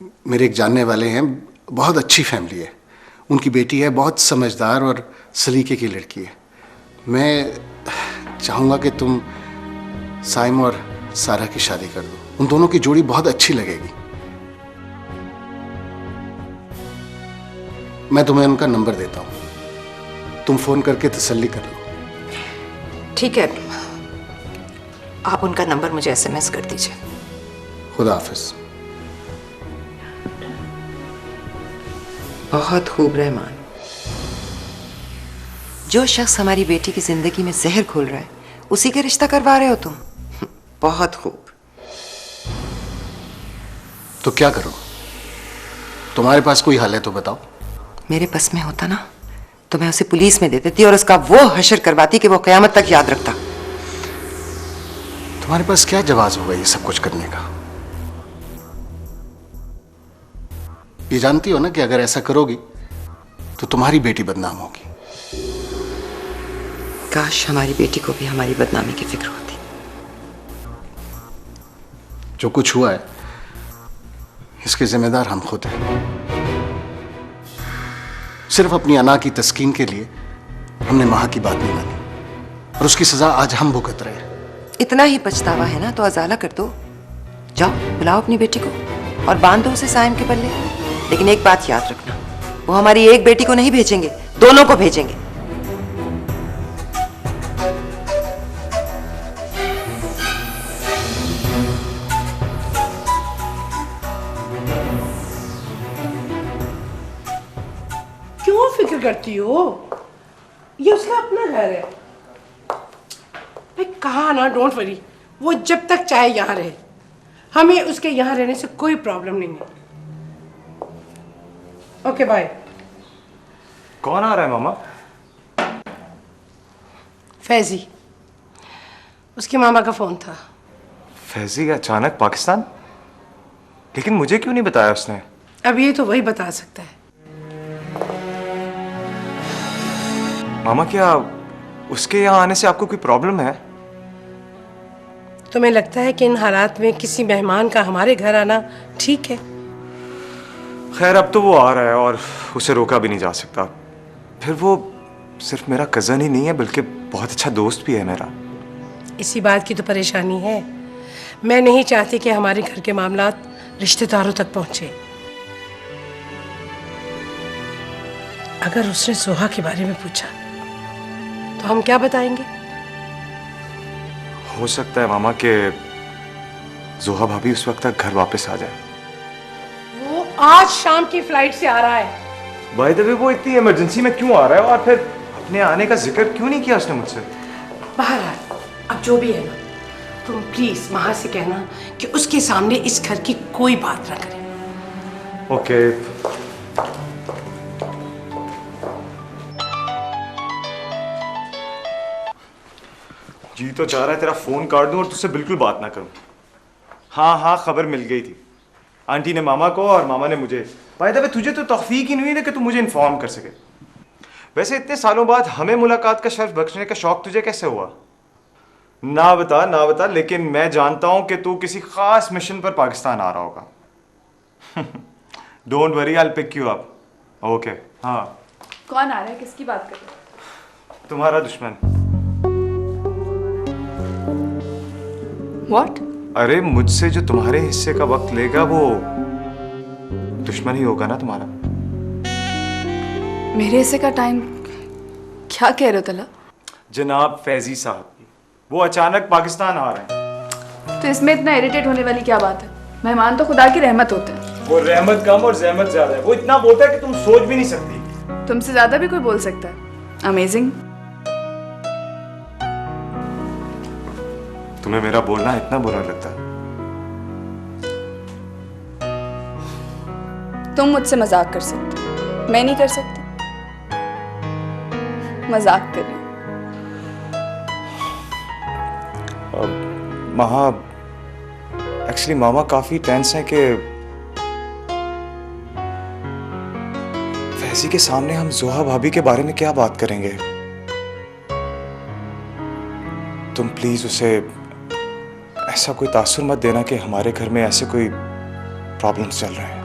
मेरे एक जानने वाले हैं, बहुत अच्छी फैमिली है। उनकी बेटी है, बहुत समझदार और सलीके की लड़की है। मैं चाहूँगा कि तुम साइम और सारा की शादी कर दो। उन दोनों की जोड़ी बहुत अच्छी लगेगी। मैं तुम्हें उनका नंबर देता हूँ, तुम फोन करके तसल्ली कर लो। ठीक है, आप उनका नंबर मुझे SMS कर दीजिए। खुदा हाफिज। बहुत खूब रहमान। जो शख्स हमारी बेटी की जिंदगी में जहर घोल रहा है, उसी का रिश्ता करवा रहे हो तुम। बहुत खूब। तो क्या करो? तुम्हारे पास कोई हल है तो बताओ। मेरे बस में होता ना तो मैं उसे पुलिस में दे देती और उसका वो हशर करवाती कि वो कयामत तक याद रखता। तुम्हारे पास क्या जवाब होगा ये सब कुछ करने का? ये जानती हो ना कि अगर ऐसा करोगी तो तुम्हारी बेटी बदनाम होगी। काश हमारी बेटी को भी हमारी बदनामी की फिक्र होती। जो कुछ हुआ है इसके जिम्मेदार हम खुद हैं। सिर्फ अपनी अना की तस्कीन के लिए हमने मां की बात नहीं मानी और उसकी सजा आज हम भुगत रहे हैं। इतना ही पछतावा है ना तो अजाला कर दो। जाओ बुलाओ अपनी बेटी को और बांध दो उसे साइम के पल्ले। लेकिन एक बात याद रखना, वो हमारी एक बेटी को नहीं भेजेंगे, दोनों को भेजेंगे। क्यों फिक्र करती हो? ये उसका अपना घर है। भाई कहा ना, डोंट वरी, वो जब तक चाहे यहाँ रहे। हमें उसके यहाँ रहने से कोई प्रॉब्लम नहीं है। Okay bye. कौन आ रहा है मामा? फैजी, उसके मामा का फोन था। फैजी अचानक पाकिस्तान? लेकिन मुझे क्यों नहीं बताया उसने? अब ये तो वही बता सकता है। मामा क्या उसके यहाँ आने से आपको कोई प्रॉब्लम है? तुम्हें लगता है कि इन हालात में किसी मेहमान का हमारे घर आना ठीक है? खैर अब तो वो आ रहा है और उसे रोका भी नहीं जा सकता। फिर वो सिर्फ मेरा कज़न ही नहीं है बल्कि बहुत अच्छा दोस्त भी है मेरा। इसी बात की तो परेशानी है। मैं नहीं चाहती कि हमारे घर के मामलात रिश्तेदारों तक पहुंचे। अगर उसने सोहा के बारे में पूछा तो हम क्या बताएंगे? हो सकता है मामा कि जोहा भाभी उस वक्त तक घर वापस आ जाए। वो आज शाम की फ्लाइट से आ रहा है। बाय द वे वो इतनी इमरजेंसी में क्यों आ रहा है और फिर अपने आने का जिक्र क्यों नहीं किया उसने मुझसे? बहरहाल अब जो भी है ना, तुम प्लीज वहां से कहना कि उसके सामने इस घर की कोई बात ना करे। ओके। जी तो चाह रहा है तेरा फोन काट दूं और तुझसे बिल्कुल बात ना करूं। हाँ हाँ खबर मिल गई थी। आंटी ने मामा को और मामा ने मुझे। बाय द वे तुझे तो तौफीक ही नहीं हुई ना कि तू मुझे इन्फॉर्म कर सके। वैसे इतने सालों बाद हमें मुलाकात का शर्फ बख्शने का शौक तुझे कैसे हुआ? ना बता, लेकिन मैं जानता हूं कि तू किसी खास मिशन पर पाकिस्तान आ रहा होगा। Don't worry, I will pick you up. Okay. हाँ। कौन आ रहा है? किसकी बात कर रहे हो? तुम्हारा दुश्मन। What? अरे मुझसे जो तुम्हारे हिस्से का वक्त लेगा वो दुश्मन ही होगा ना तुम्हारा। मेरे हिस्से का टाइम? क्या कह रहे हो तला? जनाब फैजी साहब, वो अचानक पाकिस्तान आ रहे हैं। तो इसमें इतना इरिटेट होने वाली क्या बात है? मेहमान तो खुदा की रहमत होते हैं। वो रहमत कम और जहमत ज्यादा है। वो इतना बोलता है कि तुम सोच भी नहीं सकती। तुमसे ज्यादा भी कोई बोल सकता है। अमेजिंग। तुम्हें मेरा बोलना इतना बुरा लगता है? तुम मुझसे मजाक कर सकते, मैं नहीं कर सकती। मजाक कर रही हूँ। महा एक्चुअली मामा काफी टेंस है कि फैजी के सामने हम जोहा भाभी के बारे में क्या बात करेंगे। तुम प्लीज उसे ऐसा कोई तासुर मत देना कि हमारे घर में ऐसे कोई प्रॉब्लम्स चल रहे हैं।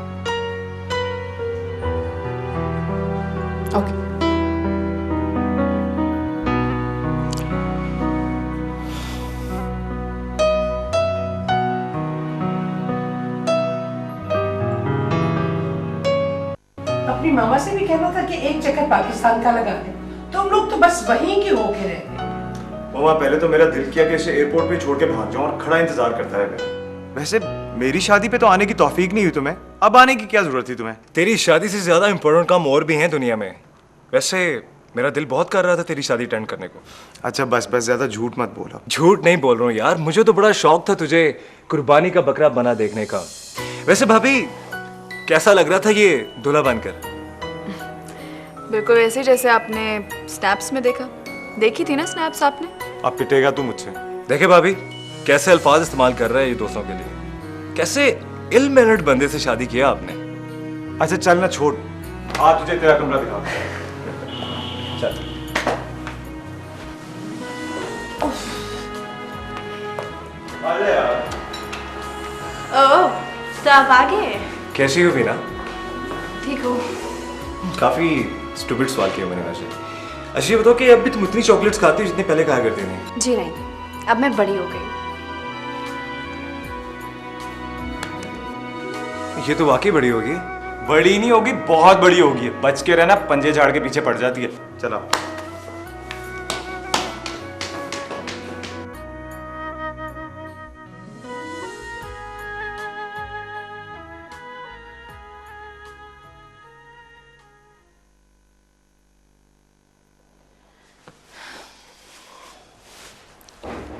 अपनी मामा से भी कहना था कि एक चक्कर पाकिस्तान का लगा दे। तुम लोग तो बस वहीं के होके रहते। मामा पहले तो मेरा दिल किया कि इसे एयरपोर्ट पे छोड़ के भाग जाऊं और खड़ा इंतजार करता है मेरा। वैसे मेरी शादी पे तो आने की तौफीक नहीं हुई तुम्हें, अब आने की क्या जरूरत थी तुम्हें? तेरी शादी से ज्यादा इंपॉर्टेंट काम और भी हैं दुनिया में। वैसे मेरा दिल बहुत कर रहा था तेरी शादी अटेंड करने को। अच्छा बस बस, ज्यादा झूठ मत बोलो। झूठ नहीं बोल रहा हूँ यार, मुझे तो बड़ा शौक था तुझे कुर्बानी का बकरा बना देखने का। वैसे भाभी कैसा लग रहा था ये दूल्हा बनकर? बिल्कुल वैसे जैसे आपने स्नैप्स में देखा। देखी थी ना स्नैप्स आपने? अब पिटेगा तू मुझसे। देखे भाभी कैसे अल्फाज इस्तेमाल कर रहा है ये दोस्तों के लिए। कैसे इल मैनर्ड बंदे से शादी किया आपने। अच्छा चल ना, छोड़, आ तुझे तेरा कमरा दिखा। चल आजा यार। ओह तो आप आ गए। कैसी हो बीना? ठीक हो? काफी स्टूपिड सवाल किया मैंने वैसे। अच्छा ये बताओ कि अब भी तुम उतनी चॉकलेट्स खाती हो जितनी पहले खाया करती थी? जी नहीं, अब मैं बड़ी हो गई। ये तो वाकई बड़ी होगी। बड़ी नहीं होगी, बहुत बड़ी होगी। बच के रहना, पंजे झाड़ के पीछे पड़ जाती है। चला।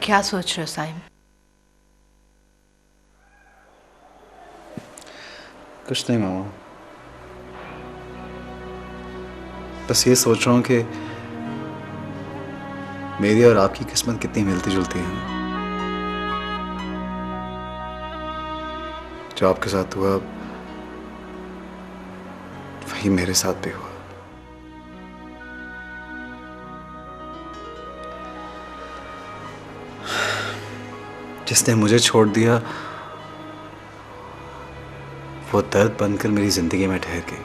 क्या सोच रहे हो साइम? कुछ नहीं मामा, बस ये सोच रहा हूँ कि मेरी और आपकी किस्मत कितनी मिलती जुलती है। जो आपके साथ हुआ वही मेरे साथ भी हुआ। जिसने मुझे छोड़ दिया वो दर्द बनकर मेरी जिंदगी में ठहर गई,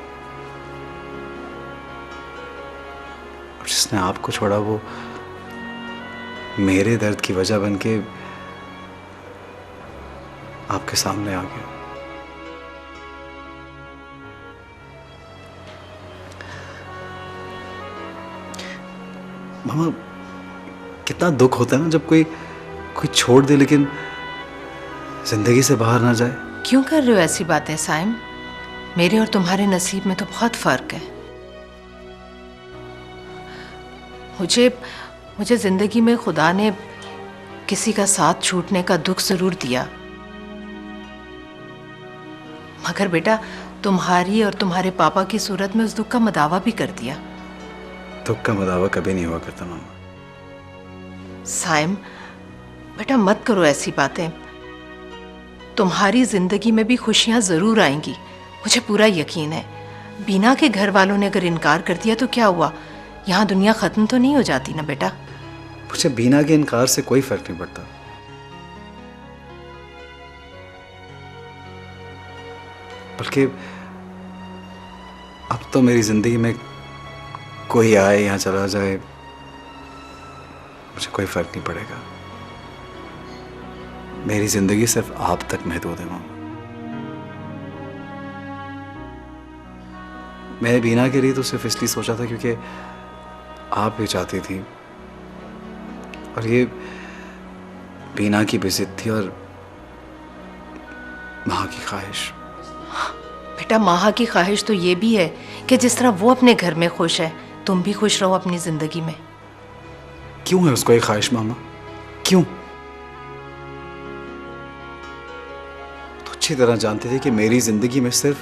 और जिसने आपको छोड़ा वो मेरे दर्द की वजह बनके आपके सामने आ गया। मामा कितना दुख होता है ना जब कोई छोड़ दे लेकिन जिंदगी से बाहर ना जाए। क्यों कर रहे हो ऐसी बातें साइम? मेरे और तुम्हारे नसीब में तो बहुत फर्क है। मुझे जिंदगी में खुदा ने किसी का साथ छूटने का दुख जरूर दिया, मगर बेटा तुम्हारी और तुम्हारे पापा की सूरत में उस दुख का मदावा भी कर दिया। दुख का मदावा कभी नहीं हुआ करता मामा। साइम बेटा मत करो ऐसी बातें। तुम्हारी जिंदगी में भी खुशियां जरूर आएंगी, मुझे पूरा यकीन है। बीना के घर वालों ने अगर इनकार कर दिया तो क्या हुआ? यहाँ दुनिया खत्म तो नहीं हो जाती ना बेटा। मुझे बीना के इनकार से कोई फर्क नहीं पड़ता। बल्कि अब तो मेरी जिंदगी में कोई आए या चला जाए मुझे कोई फर्क नहीं पड़ेगा। मेरी जिंदगी सिर्फ आप तक महदूद है मामा। मैंने बीना के लिए तो सिर्फ इसलिए सोचा था क्योंकि आप भी चाहती थी, और ये बीना की भी जिद थी और माँ की ख्वाहिश। बेटा माँ की ख्वाहिश तो ये भी है कि जिस तरह वो अपने घर में खुश है तुम भी खुश रहो अपनी जिंदगी में। क्यों है उसको ये ख्वाहिश मामा? क्यों? तो अच्छी तरह जानते थे कि मेरी जिंदगी में सिर्फ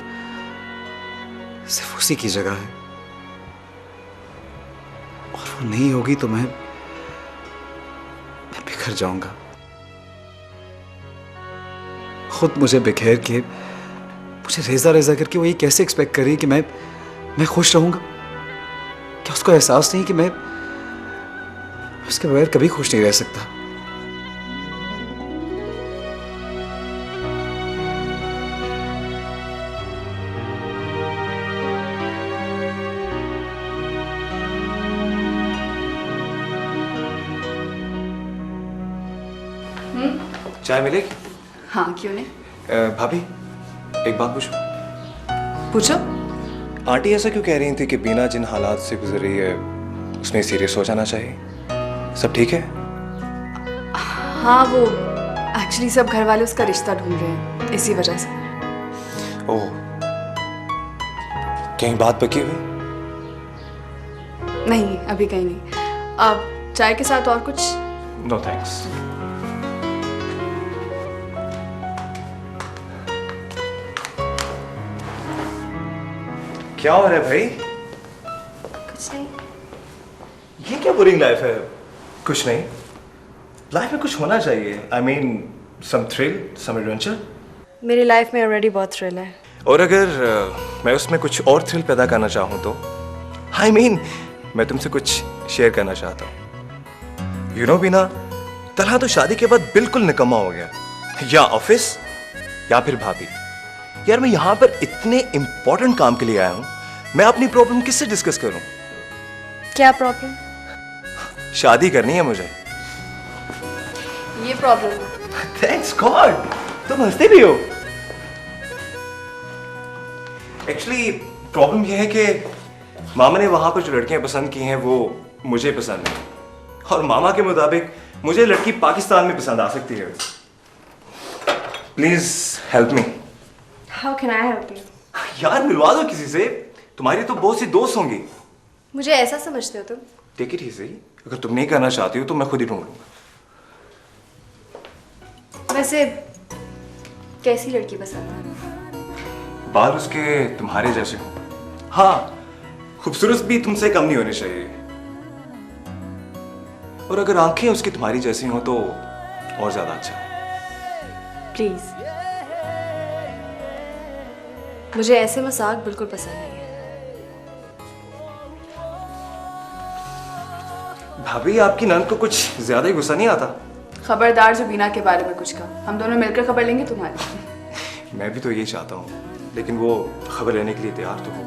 उसी की जगह है, और वो नहीं होगी तो मैं बिखर जाऊंगा। खुद मुझे बिखेर के, मुझे रेजा रेजा करके वो ये कैसे एक्सपेक्ट कर रही है कि मैं खुश रहूंगा? क्या उसको एहसास नहीं कि मैं उसके बगैर कभी खुश नहीं रह सकता? चाय मिलेगी? हाँ क्यों नहीं। भाभी एक बात पूछो। पूछो। आंटी ऐसा क्यों कह रही थी कि बीना जिन हालात से गुजर रही है उसमें सीरियस हो जाना चाहिए? सब ठीक है? हाँ, वो एक्चुअली सब घर वाले उसका रिश्ता ढूंढ रहे हैं, इसी वजह से। ओह, कहीं बात पकी हुई? नहीं, अभी कहीं नहीं। अब चाय के साथ और कुछ? No thanks. क्या हो रहा है भाई? कुछ नहीं। ये क्या बोरिंग लाइफ है? कुछ नहीं। लाइफ में कुछ होना चाहिए। I mean some thrill, some adventure. मेरी लाइफ में ऑलरेडी बहुत थ्रिल है। और अगर मैं उसमें कुछ और थ्रिल पैदा करना चाहूँ तो? आई मीन मैं तुमसे कुछ शेयर करना चाहता हूँ। यू नो बीना, तलहा तो शादी के बाद बिल्कुल निकम्मा हो गया। या ऑफिस या फिर भाभी। यार मैं यहाँ पर इतने इंपॉर्टेंट काम के लिए आया हूँ, मैं अपनी प्रॉब्लम किससे डिस्कस करूँ? क्या प्रॉब्लम? शादी करनी है मुझे। ये प्रॉब्लम है। थैंक्स गॉड, तुम हंसते भी हो। एक्चुअली प्रॉब्लम यह है कि मामा ने वहां पर जो लड़कियां पसंद की हैं वो मुझे पसंद है, और मामा के मुताबिक मुझे लड़की पाकिस्तान में पसंद आ सकती है। Please help me. How can I help you? यार मिलवा दो किसी से, तुम्हारी तो बहुत सी दोस्त होंगी। मुझे ऐसा समझते हो तुम? टेक इट इजी, अगर तुम नहीं करना चाहती हो तो मैं खुद ही ढूंढ लूंगा। वैसे कैसी लड़की पसंद है? बाल उसके तुम्हारे जैसे हो। हाँ, खूबसूरत भी तुमसे कम नहीं होने चाहिए, और अगर आंखें उसकी तुम्हारी जैसी हो तो और ज्यादा अच्छा है। प्लीज, मुझे ऐसे मजाक बिल्कुल पसंद नहीं है। भाभी, आपकी नंद को कुछ ज्यादा ही गुस्सा नहीं आता? खबरदार जो बीना के बारे में कुछ कहा, हम दोनों मिलकर खबर लेंगे तुम्हारी। मैं भी तो यही चाहता हूँ, लेकिन वो खबर लेने के लिए तैयार तो हो।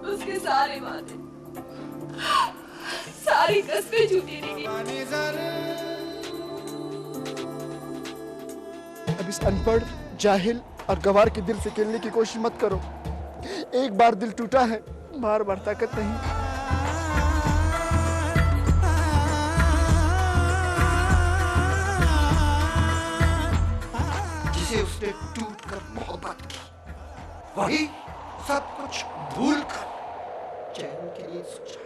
उसके सारे वादे, सारी कस्में झूठी निकली। अब इस अनपढ़, जाहिल और गवार के दिल से खेलने की कोशिश मत करो। एक बार दिल टूटा है, बार बार ताकत नहीं। जिसे उसने टूट कर मोहब्बत की, वही सब कुछ भूल कर चैन के लिए सोचा।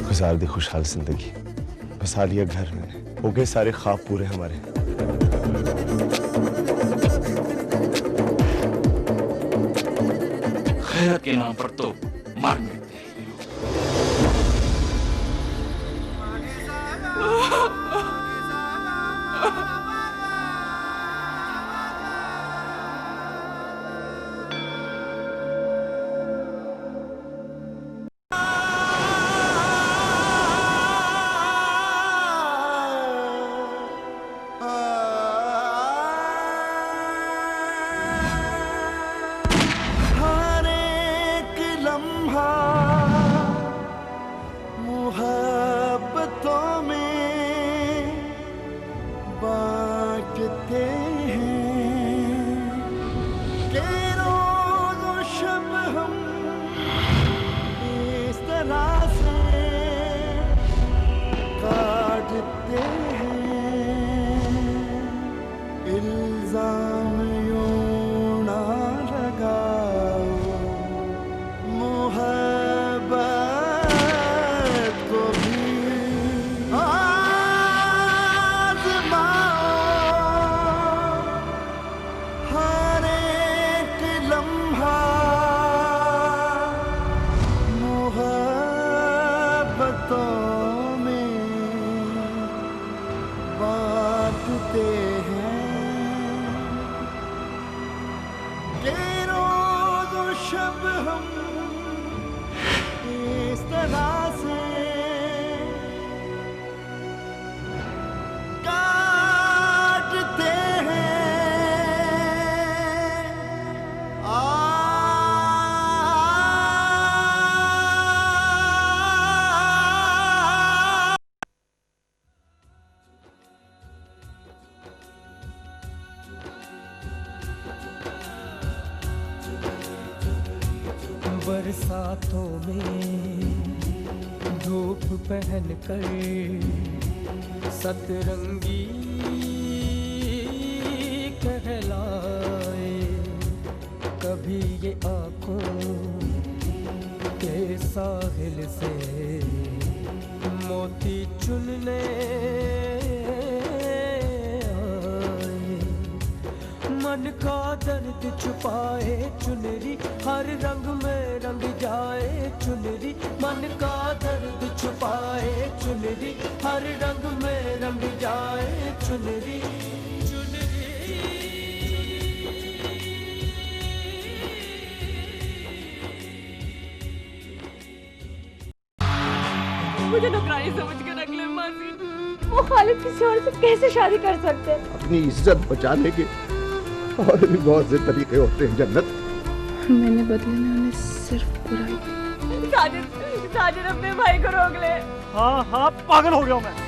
गुजार दी खुशहाल जिंदगी, बसा लिया घर में, हो गए सारे ख्वाब पूरे हमारे। खैर के नाम पर तो मार मिटते हैं। मोहब्बतों में बांटते हैं कि रोज और शब हम इस तरह से काटते हैं। इल्जाम यूं ना लगाओ, बांटते हैं कि रोज और शब हम इस तरह से बरसातों में धूप पहन कर सतरंगी कहलाए, कभी ये आंखों के साहिल से मोती चुनने आए, मन का दर्द छुपाए चुनरी, हर रंग में रंग जाए चुनरी, मन का दर्द छुपाए चुनरी, हर रंग में रंग जाए चुनरी, मुझे नौकरानी समझ कर रख ले मासी। वो खालिद किसी और से कैसे शादी कर सकते हैं? अपनी इज्जत बचाने के और भी बहुत से तरीके होते हैं जन्नत। मैंने बदले में उन्हें सिर्फ बुराई की। साजिद अपने भाई को रोक ले। हाँ हाँ पागल हो गया हूँ मैं।